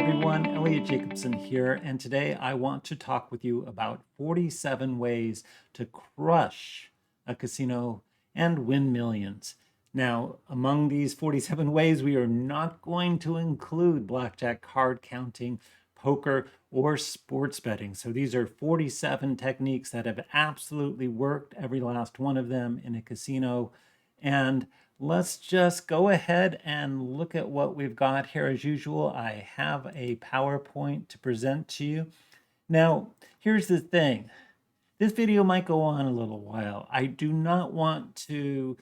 everyone, Elliot Jacobson here, and today I want to talk with you about 47 ways to crush a casino and win millions. Now, among these 47 ways, we are not going to include blackjack, card counting, poker, or sports betting. So these are 47 techniques that have absolutely worked, every last one of them in a casino. And let's just go ahead and look at what we've got here. As usual, I have a PowerPoint to present to you. Now, here's the thing. This video might go on a little while. I do not want to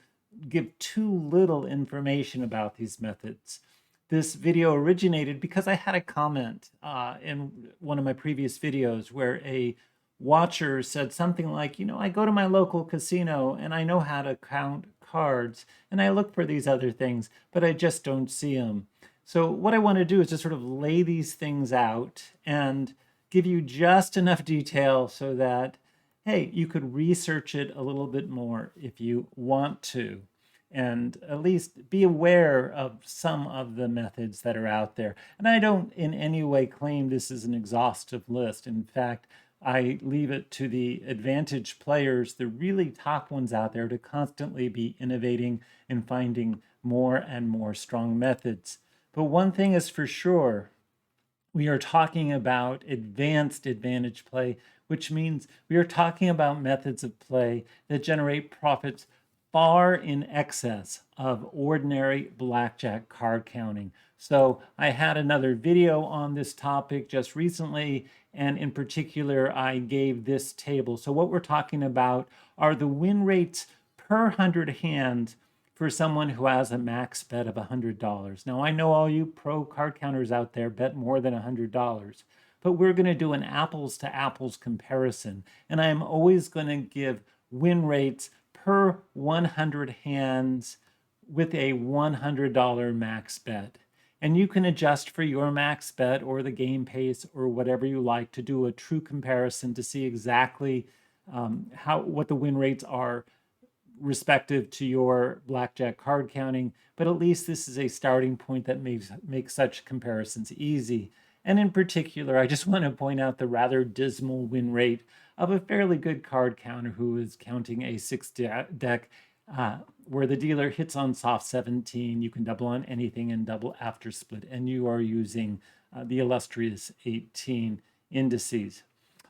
give too little information about these methods. This video originated because I had a comment in one of my previous videos where a watcher said something like, I go to my local casino and I know how to count cards and I look for these other things, but I just don't see them. So what I want to do is just sort of lay these things out and give you just enough detail so that, hey, you could research it a little bit more if you want to, and at least be aware of some of the methods that are out there. And I don't in any way claim this is an exhaustive list. In fact, I leave it to the advantage players, the really top ones out there, to constantly be innovating and finding more and more strong methods. But one thing is for sure, we are talking about advanced advantage play, which means we are talking about methods of play that generate profits far in excess of ordinary blackjack card counting. So I had another video on this topic just recently, and in particular, I gave this table. So what we're talking about are the win rates per 100 hands for someone who has a max bet of $100. Now, I know all you pro card counters out there bet more than $100, but we're going to do an apples to apples comparison. And I'm always going to give win rates per 100 hands with a $100 max bet. And you can adjust for your max bet or the game pace or whatever you like to do a true comparison to see exactly what the win rates are respective to your blackjack card counting. But at least this is a starting point that makes such comparisons easy. And in particular, I just want to point out the rather dismal win rate of a fairly good card counter who is counting a 6-deck where the dealer hits on soft 17, you can double on anything and double after split, and you are using the illustrious 18 indices.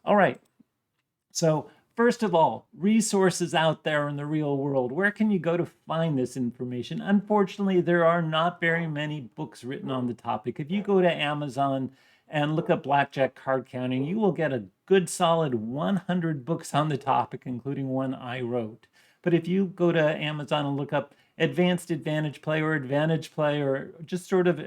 All right, so first of all, resources out there in the real world. Where can you go to find this information? Unfortunately, there are not very many books written on the topic. If you go to Amazon and look up blackjack card counting, you will get a good solid 100 books on the topic, including one I wrote. But if you go to Amazon and look up advanced advantage play or advantage play, or just sort of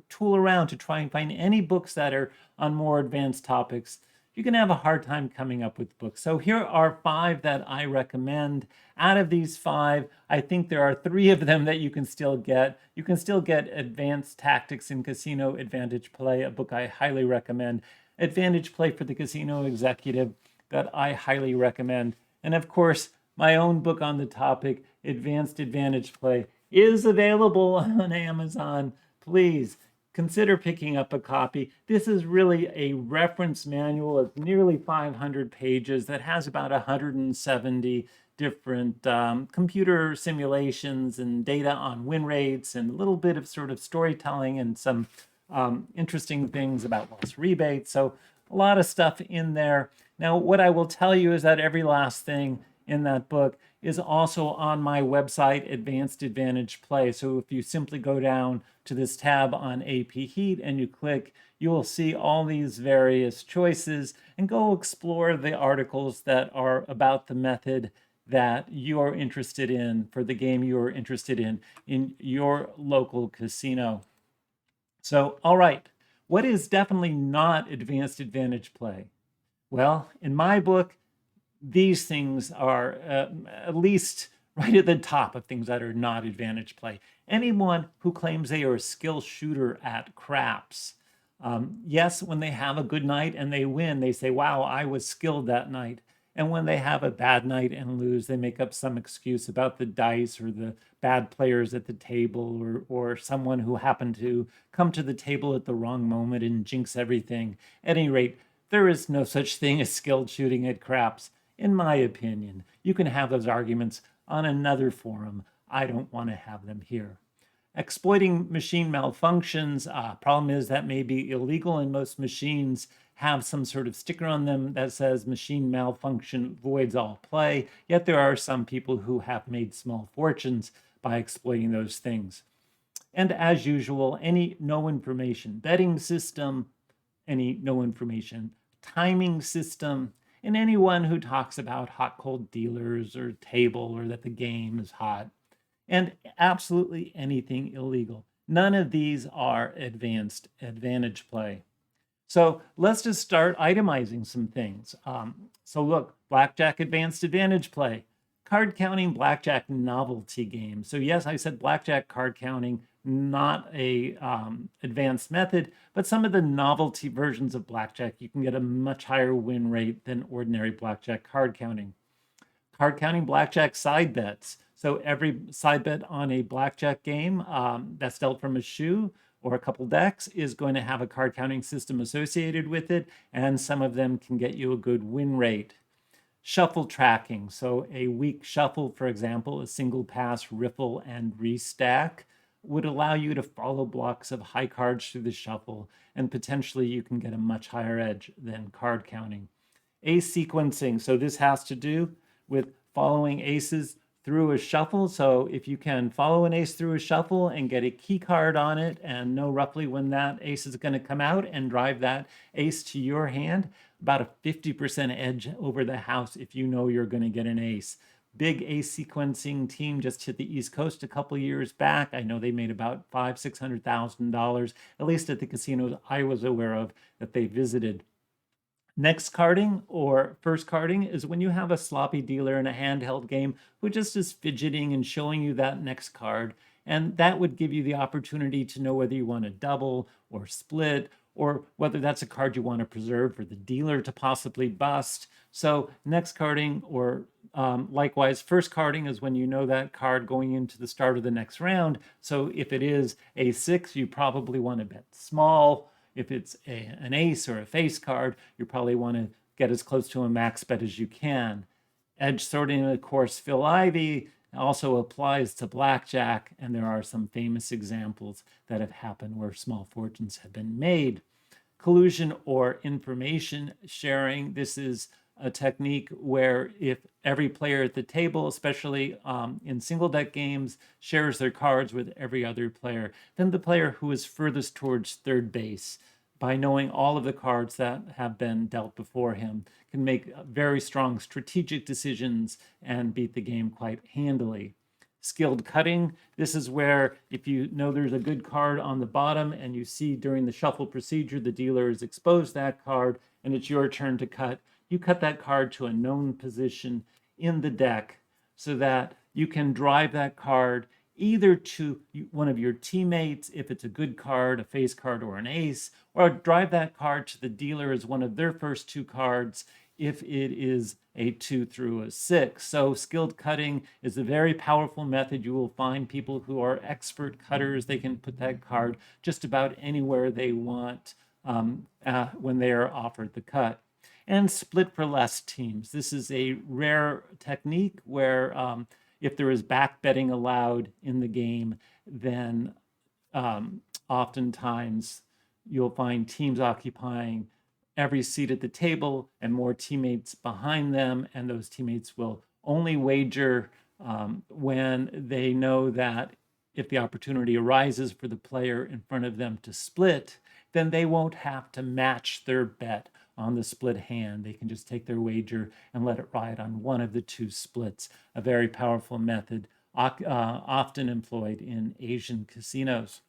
tool around to try and find any books that are on more advanced topics, you're going to have a hard time coming up with books. So here are 5 that I recommend. Out of these 5, I think there are 3 of them that you can still get. You can still get Advanced Tactics in Casino Advantage Play, a book I highly recommend. Advantage Play for the Casino Executive, that I highly recommend. And of course, my own book on the topic, Advanced Advantage Play, is available on Amazon. Please consider picking up a copy. This is really a reference manual of nearly 500 pages that has about 170 different computer simulations and data on win rates and a little bit of sort of storytelling and some interesting things about loss rebates. So a lot of stuff in there. Now, what I will tell you is that every last thing in that book is also on my website, Advanced Advantage Play. So if you simply go down to this tab on AP Heat and you click, you will see all these various choices and go explore the articles that are about the method that you are interested in for the game you are interested in your local casino. So, all right, what is definitely not advanced advantage play? Well, in my book, these things are at least right at the top of things that are not advantage play. Anyone who claims they are a skill shooter at craps, yes, when they have a good night and they win, they say, wow, I was skilled that night. And when they have a bad night and lose, they make up some excuse about the dice or the bad players at the table, or someone who happened to come to the table at the wrong moment and jinx everything. At any rate, there is no such thing as skilled shooting at craps, in my opinion. You can have those arguments on another forum. I don't want to have them here. Exploiting machine malfunctions, problem is that may be illegal, and most machines have some sort of sticker on them that says machine malfunction voids all play, yet there are some people who have made small fortunes by exploiting those things. And as usual, any no information betting system, any no information timing system, and anyone who talks about hot cold dealers or table or that the game is hot, and absolutely anything illegal. None of these are advanced advantage play. So let's just start itemizing some things. So look, Blackjack advanced advantage play, card counting Blackjack novelty game. So yes, I said Blackjack card counting, not a advanced method, but some of the novelty versions of Blackjack, you can get a much higher win rate than ordinary Blackjack card counting. Card counting Blackjack side bets. So every side bet on a Blackjack game that's dealt from a shoe or a couple decks is going to have a card counting system associated with it, and some of them can get you a good win rate. Shuffle tracking. So a weak shuffle, for example, a single pass, riffle, and restack would allow you to follow blocks of high cards through the shuffle, and potentially you can get a much higher edge than card counting. Ace sequencing. So this has to do with following aces through a shuffle. So if you can follow an ace through a shuffle and get a key card on it and know roughly when that ace is going to come out and drive that ace to your hand, about a 50% edge over the house if you know you're going to get an ace. Big ace sequencing team just hit the East Coast a couple years back. I know they made about $500,000-$600,000, at least at the casinos I was aware of that they visited. Next carding or first carding is when you have a sloppy dealer in a handheld game who just is fidgeting and showing you that next card. And that would give you the opportunity to know whether you want to double or split, or whether that's a card you want to preserve for the dealer to possibly bust. So next carding or likewise, first carding is when you know that card going into the start of the next round. So if it is a 6, you probably want to bet small. If it's an ace or a face card, you probably want to get as close to a max bet as you can. Edge sorting, of course, Phil Ivey also applies to Blackjack, and there are some famous examples that have happened where small fortunes have been made. Collusion or information sharing. This is a technique where if every player at the table, especially in single deck games, shares their cards with every other player, then the player who is furthest towards third base, by knowing all of the cards that have been dealt before him, can make very strong strategic decisions and beat the game quite handily. Skilled cutting. This is where if you know there's a good card on the bottom and you see during the shuffle procedure the dealer has exposed that card and it's your turn to cut, you cut that card to a known position in the deck so that you can drive that card either to one of your teammates if it's a good card, a face card, or an ace, or drive that card to the dealer as one of their first 2 cards if it is a 2 through a 6. So skilled cutting is a very powerful method. You will find people who are expert cutters. They can put that card just about anywhere they want when they are offered the cut. And split for less teams. This is a rare technique where if there is back betting allowed in the game, then oftentimes you'll find teams occupying every seat at the table and more teammates behind them, and those teammates will only wager when they know that if the opportunity arises for the player in front of them to split, then they won't have to match their bet on the split hand. They can just take their wager and let it ride on one of the 2 splits. A very powerful method, often employed in Asian casinos.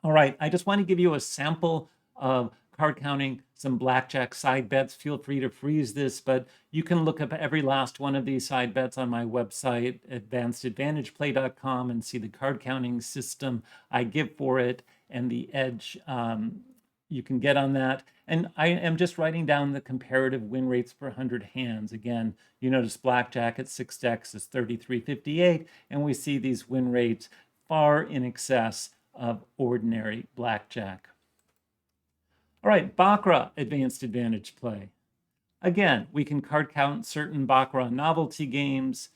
All right, I just want to give you a sample of card counting some Blackjack side bets. Feel free to freeze this, but you can look up every last one of these side bets on my website, advancedadvantageplay.com, and see the card counting system I give for it and the edge you can get on that. And I am just writing down the comparative win rates per 100 hands. Again, you notice Blackjack at 6 decks is 33.58, and we see these win rates far in excess of ordinary Blackjack. All right, Baccarat advanced advantage play. Again, we can card count certain Baccarat novelty games.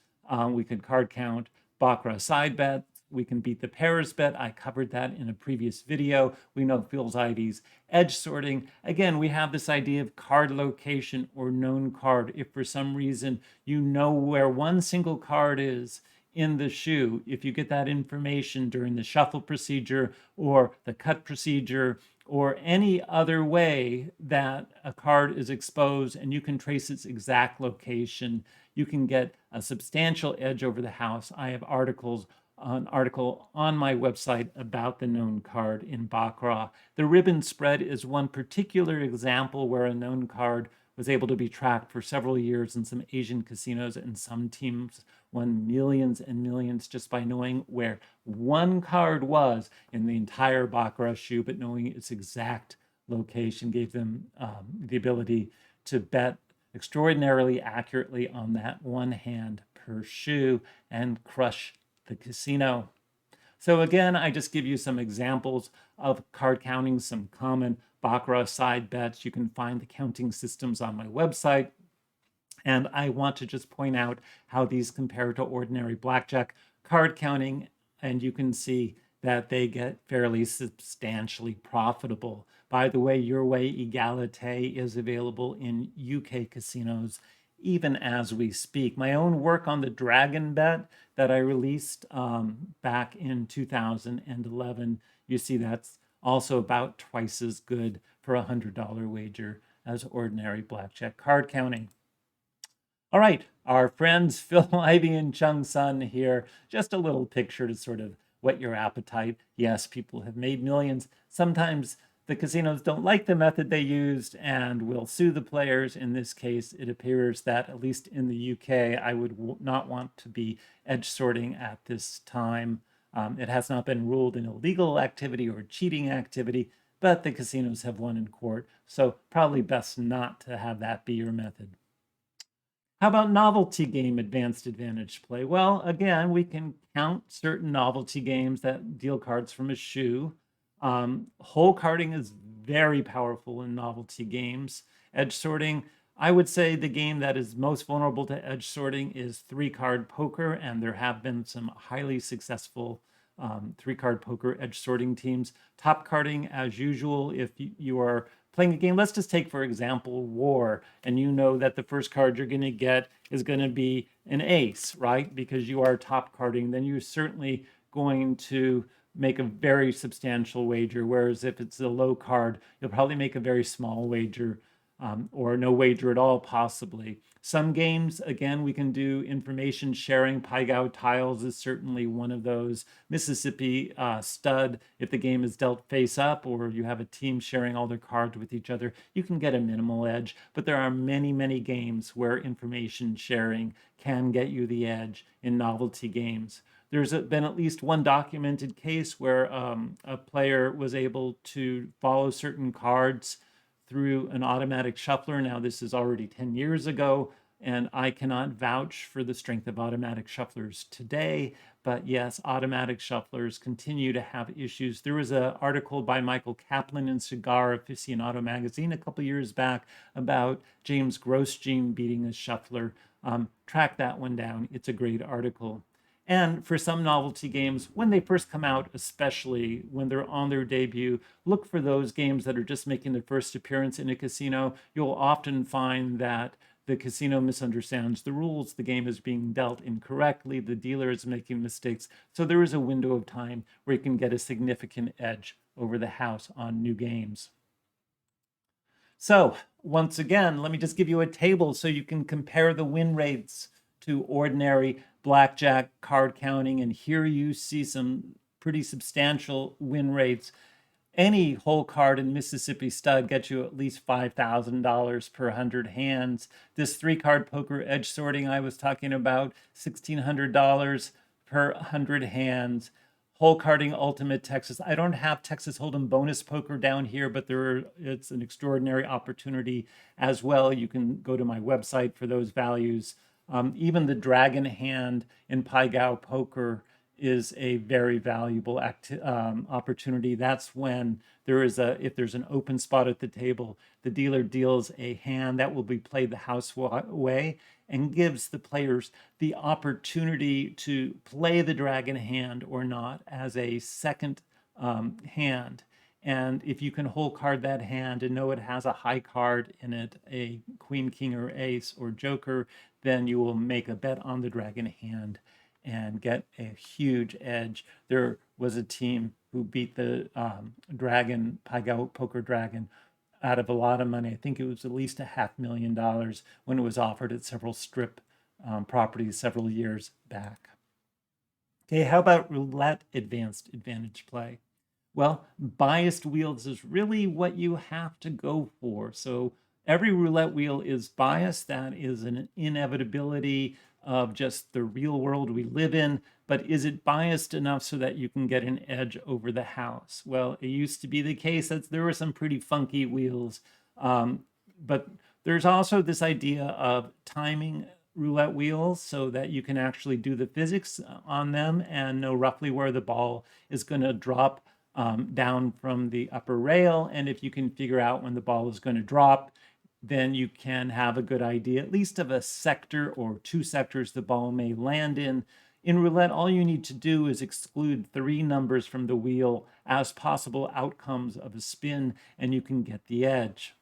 We can card count Baccarat side bets. We can beat the pairs bet. I covered that in a previous video. We know Phil's IV's edge sorting. Again, we have this idea of card location or known card. If for some reason you know where one single card is in the shoe, if you get that information during the shuffle procedure or the cut procedure, or any other way that a card is exposed and you can trace its exact location, you can get a substantial edge over the house. I have an article on my website about the known card in Baccarat. The ribbon spread is one particular example where a known card was able to be tracked for several years in some Asian casinos, and some teams won millions and millions just by knowing where one card was in the entire Baccarat shoe, but knowing its exact location gave them the ability to bet extraordinarily accurately on that one hand per shoe and crush the casino. So again, I just give you some examples of card counting, some common Baccarat side bets. You can find the counting systems on my website. And I want to just point out how these compare to ordinary Blackjack card counting. And you can see that they get fairly substantially profitable. By the way, Your Way Egalite is available in UK casinos even as we speak. My own work on the Dragon Bet that I released back in 2011, you see that's also about twice as good for a $100 wager as ordinary Blackjack card counting. All right, our friends Phil Ivey and Chung Sun here. Just a little picture to sort of whet your appetite. Yes, people have made millions. Sometimes the casinos don't like the method they used and will sue the players. In this case, it appears that, at least in the UK, I would not want to be edge sorting at this time. It has not been ruled an illegal activity or cheating activity, but the casinos have won in court, so probably best not to have that be your method. How about novelty game advanced advantage play? Well, again, we can count certain novelty games that deal cards from a shoe. Hole carding is very powerful in novelty games. Edge sorting, I would say the game that is most vulnerable to edge sorting is 3-card poker, and there have been some highly successful 3-card poker edge sorting teams. Top carding, as usual, if you are playing a game, let's just take, for example, War, and you know that the first card you're going to get is going to be an ace, right? Because you are top carding, then you're certainly going to make a very substantial wager. Whereas if it's a low card, you'll probably make a very small wager or no wager at all, possibly. Some games, again, we can do information sharing. Pai Gow Tiles is certainly one of those. Mississippi Stud, if the game is dealt face up or you have a team sharing all their cards with each other, you can get a minimal edge. But there are many, many games where information sharing can get you the edge in novelty games. There's been at least one documented case where a player was able to follow certain cards through an automatic shuffler. Now, this is already 10 years ago, and I cannot vouch for the strength of automatic shufflers today. But yes, automatic shufflers continue to have issues. There was an article by Michael Kaplan in Cigar Aficionado magazine a couple years back about James Grosjean beating a shuffler. Track that one down. It's a great article. And for some novelty games, when they first come out, especially when they're on their debut, look for those games that are just making their first appearance in a casino. You'll often find that the casino misunderstands the rules, the game is being dealt incorrectly, the dealer is making mistakes. So there is a window of time where you can get a significant edge over the house on new games. So once again, let me just give you a table so you can compare the win rates to ordinary Blackjack card counting, and here you see some pretty substantial win rates. Any hole card in Mississippi Stud gets you at least $5,000 per 100 hands. This 3-card poker edge sorting I was talking about, $1,600 per 100 hands. hole carding ultimate Texas. I don't have Texas Hold'em bonus poker down here, but it's an extraordinary opportunity as well. You can go to my website for those values. Even the dragon hand in Pai Gow poker is a very valuable opportunity. That's when if there's an open spot at the table, the dealer deals a hand that will be played the house way and gives the players the opportunity to play the dragon hand or not as a second hand. And if you can hole card that hand and know it has a high card in it, a queen, king, or ace, or joker, then you will make a bet on the dragon hand and get a huge edge. There was a team who beat the Pai Gow Poker Dragon out of a lot of money. I think it was at least $500,000 when it was offered at several strip properties several years back. Okay, how about roulette advanced advantage play? Well, biased wheels is really what you have to go for. So every roulette wheel is biased. That is an inevitability of just the real world we live in. But is it biased enough so that you can get an edge over the house? Well, it used to be the case that there were some pretty funky wheels. But there's also this idea of timing roulette wheels so that you can actually do the physics on them and know roughly where the ball is going to drop down from the upper rail. And if you can figure out when the ball is going to drop, then you can have a good idea, at least of a sector or two sectors the ball may land in. In roulette, all you need to do is exclude 3 numbers from the wheel as possible outcomes of a spin, and you can get the edge.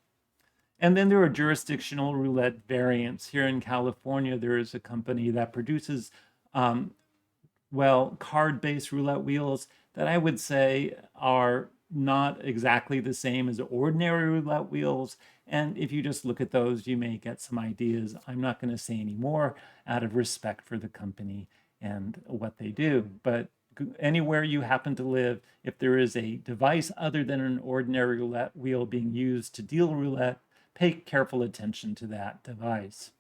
And then there are jurisdictional roulette variants. Here in California, there is a company that produces, card-based roulette wheels that I would say are not exactly the same as ordinary roulette wheels. And if you just look at those, you may get some ideas. I'm not going to say any more out of respect for the company and what they do. But anywhere you happen to live, if there is a device other than an ordinary roulette wheel being used to deal roulette, pay careful attention to that device.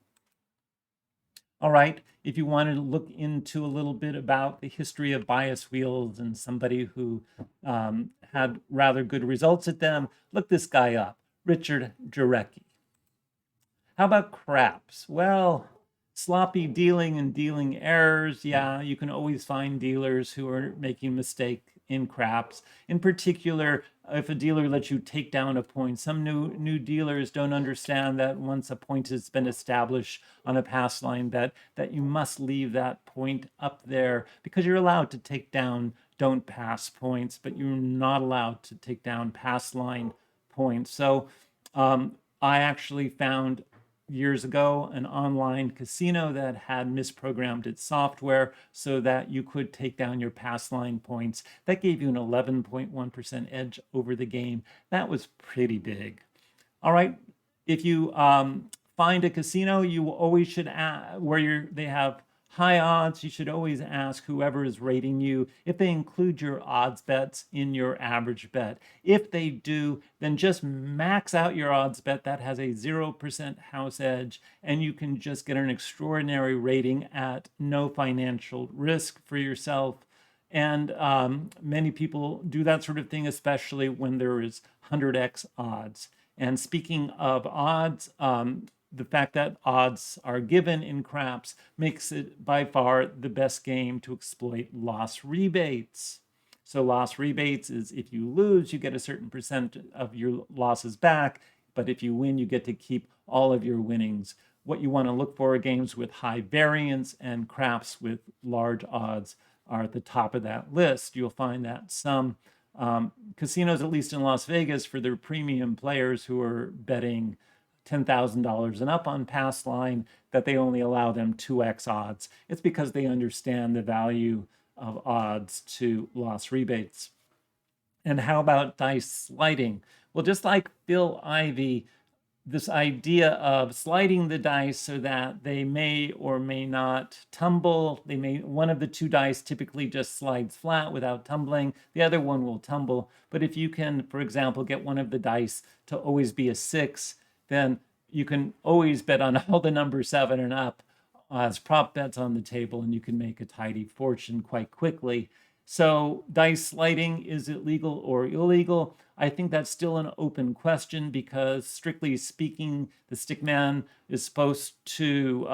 All right, if you want to look into a little bit about the history of bias wheels and somebody who had rather good results at them, look this guy up, Richard Jarecki. How about craps? Well, sloppy dealing and dealing errors. Yeah, you can always find dealers who are making mistake in craps. In particular, if a dealer lets you take down a point, some new dealers don't understand that once a point has been established on a pass line, that you must leave that point up there because you're allowed to take down don't pass points, but you're not allowed to take down pass line points. So I actually found years ago an online casino that had misprogrammed its software so that you could take down your pass line points. That gave you an 11.1% edge over the game. That was pretty big. All right, if you find a casino, you always should they have high odds, you should always ask whoever is rating you if they include your odds bets in your average bet. If they do, then just max out your odds bet that has a 0% house edge, and you can just get an extraordinary rating at no financial risk for yourself. And many people do that sort of thing, especially when there is 100x odds. And speaking of odds, the fact that odds are given in craps makes it by far the best game to exploit loss rebates. So loss rebates is if you lose, you get a certain percent of your losses back, but if you win, you get to keep all of your winnings. What you want to look for are games with high variance, and craps with large odds are at the top of that list. You'll find that some casinos, at least in Las Vegas, for their premium players who are betting $10,000 and up on pass line, that they only allow them 2x odds. It's because they understand the value of odds to loss rebates. And how about dice sliding? Well, just like Phil Ivey, this idea of sliding the dice so that they may or may not tumble. One of the 2 dice typically just slides flat without tumbling. The other one will tumble. But if you can, for example, get one of the dice to always be a 6, then you can always bet on all the number 7 and up as prop bets on the table, and you can make a tidy fortune quite quickly. So dice sliding, is it legal or illegal? I think that's still an open question because, strictly speaking, the stickman is supposed to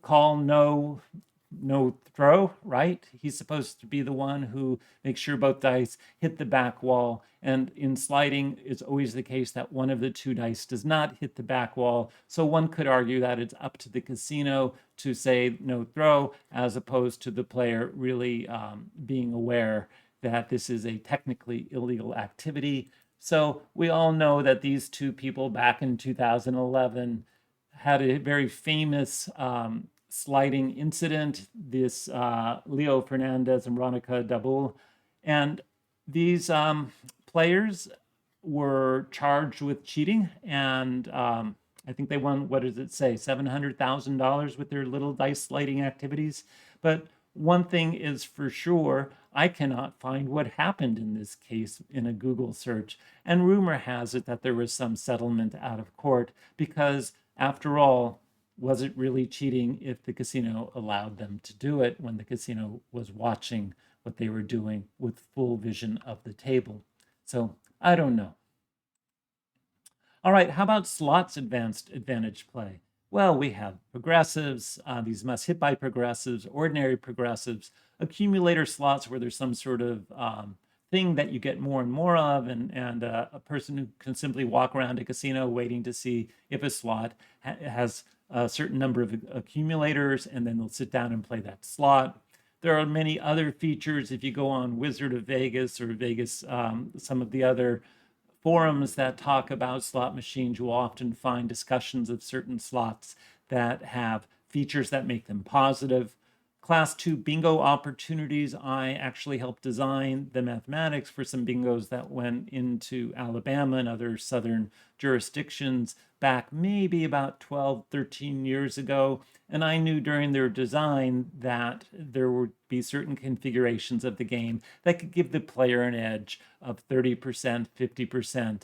call no throw, right? He's supposed to be the one who makes sure both dice hit the back wall. And in sliding, it's always the case that one of the two dice does not hit the back wall. So one could argue that it's up to the casino to say no throw, as opposed to the player really being aware that this is a technically illegal activity. So we all know that these two people back in 2011 had a very famous sliding incident, this Leo Fernandez and Ronica Dabul. And these players were charged with cheating, and I think they won, what does it say, $700,000 with their little dice sliding activities. But one thing is for sure, I cannot find what happened in this case in a Google search. And rumor has it that there was some settlement out of court because, after all, was it really cheating if the casino allowed them to do it when the casino was watching what they were doing with full vision of the table? So I don't know. All right, how about slots advanced advantage play? Well, we have progressives, these must hit by progressives, ordinary progressives, accumulator slots where there's some sort of thing that you get more and more of, and a person who can simply walk around a casino waiting to see if a slot has a certain number of accumulators, and then they'll sit down and play that slot. There are many other features. If you go on Wizard of Vegas or Vegas, some of the other forums that talk about slot machines, you will often find discussions of certain slots that have features that make them positive. Class 2 bingo opportunities. I actually helped design the mathematics for some bingos that went into Alabama and other southern jurisdictions back maybe about 12, 13 years ago. And I knew during their design that there would be certain configurations of the game that could give the player an edge of 30%, 50%.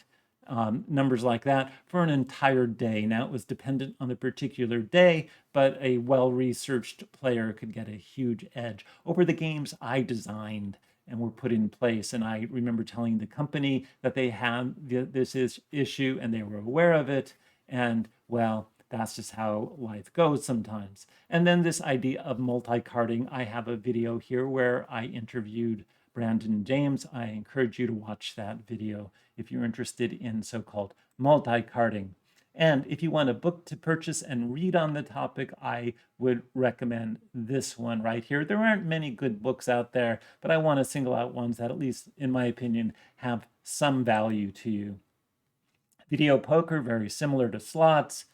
Numbers like that for an entire day. Now, it was dependent on the particular day, but a well-researched player could get a huge edge over the games I designed and were put in place. And I remember telling the company that they had this issue and they were aware of it. And well, that's just how life goes sometimes. And then this idea of multi-carding. I have a video here where I interviewed Brandon James. I encourage you to watch that video if you're interested in so-called multi-carding. And if you want a book to purchase and read on the topic, I would recommend this one right here. There aren't many good books out there, but I want to single out ones that, at least in my opinion, have some value to you. Video poker, very similar to slots,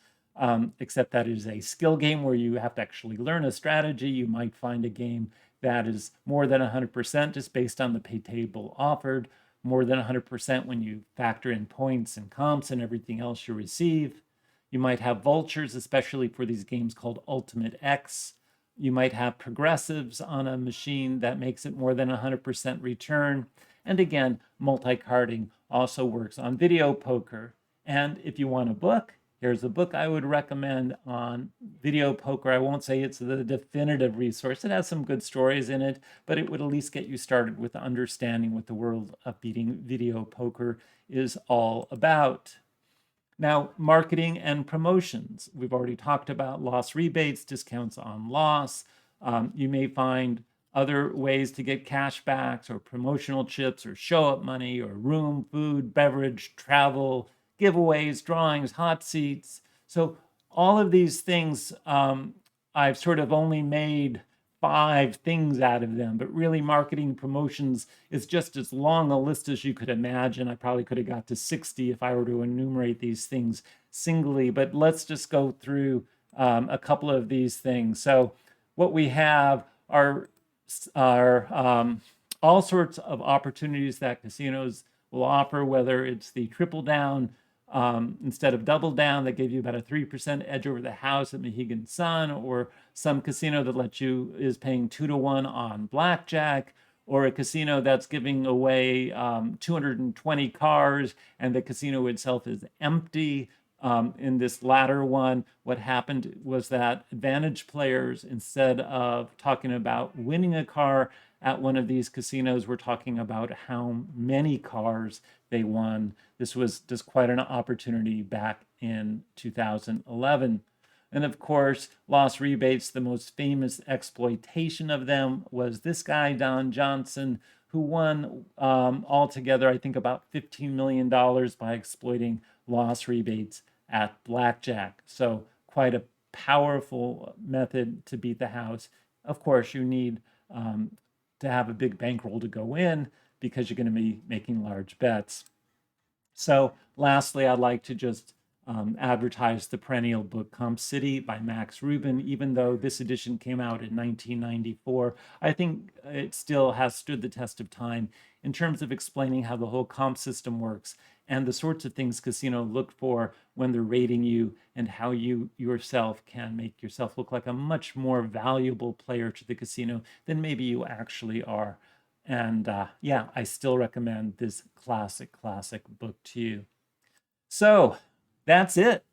except that it is a skill game where you have to actually learn a strategy. You might find a game that is more than 100% just based on the pay table offered, more than 100% when you factor in points and comps and everything else you receive. You might have vultures, especially for these games called Ultimate X. You might have progressives on a machine that makes it more than 100% return. And again, multi-carding also works on video poker. And if you want a book, here's a book I would recommend on video poker. I won't say it's the definitive resource. It has some good stories in it, but it would at least get you started with understanding what the world of beating video poker is all about. Now, marketing and promotions. We've already talked about loss rebates, discounts on loss. You may find other ways to get cash backs or promotional chips or show-up money or room, food, beverage, travel, giveaways, drawings, hot seats. So all of these things, I've sort of only made 5 things out of them, but really marketing promotions is just as long a list as you could imagine. I probably could have got to 60 if I were to enumerate these things singly, but let's just go through a couple of these things. So what we have are all sorts of opportunities that casinos will offer, whether it's the triple down instead of double down that gave you about a 3% edge over the house at Mohegan Sun, or some casino that lets you is paying 2-to-1 on Blackjack, or a casino that's giving away 220 cars and the casino itself is empty. In this latter one, what happened was that advantage players, instead of talking about winning a car, at one of these casinos were talking about how many cars they won. This was just quite an opportunity back in 2011. And of course, loss rebates, the most famous exploitation of them was this guy, Don Johnson, who won altogether, I think, about $15 million by exploiting loss rebates at Blackjack. So quite a powerful method to beat the house. Of course, you need to have a big bankroll to go in because you're going to be making large bets. So lastly, I'd like to just advertise the perennial book Comp City by Max Rubin. Even though this edition came out in 1994, I think it still has stood the test of time in terms of explaining how the whole comp system works and the sorts of things casinos look for when they're rating you, and how you yourself can make yourself look like a much more valuable player to the casino than maybe you actually are. And yeah, I still recommend this classic book to you. So that's it.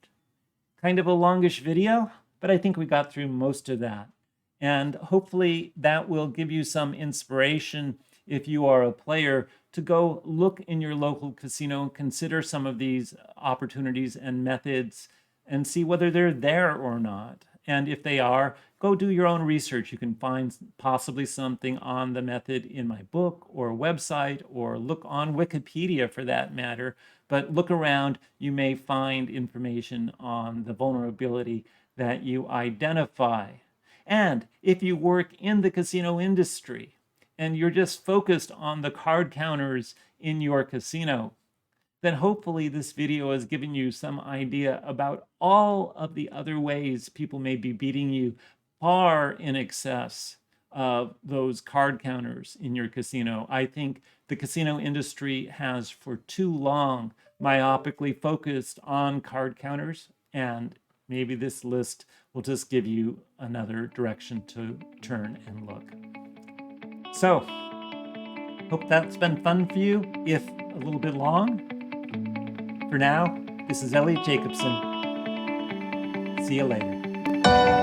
Kind of a longish video, but I think we got through most of that. And hopefully that will give you some inspiration if you are a player to go look in your local casino, consider some of these opportunities and methods and see whether they're there or not. And if they are, go do your own research. You can find possibly something on the method in my book or website, or look on Wikipedia for that matter. But look around, you may find information on the vulnerability that you identify. And if you work in the casino industry and you're just focused on the card counters in your casino, then hopefully this video has given you some idea about all of the other ways people may be beating you far in excess of those card counters in your casino. I think the casino industry has for too long myopically focused on card counters, and maybe this list will just give you another direction to turn and look. So, hope that's been fun for you, if a little bit long. For now, this is Elliot Jacobson. See you later.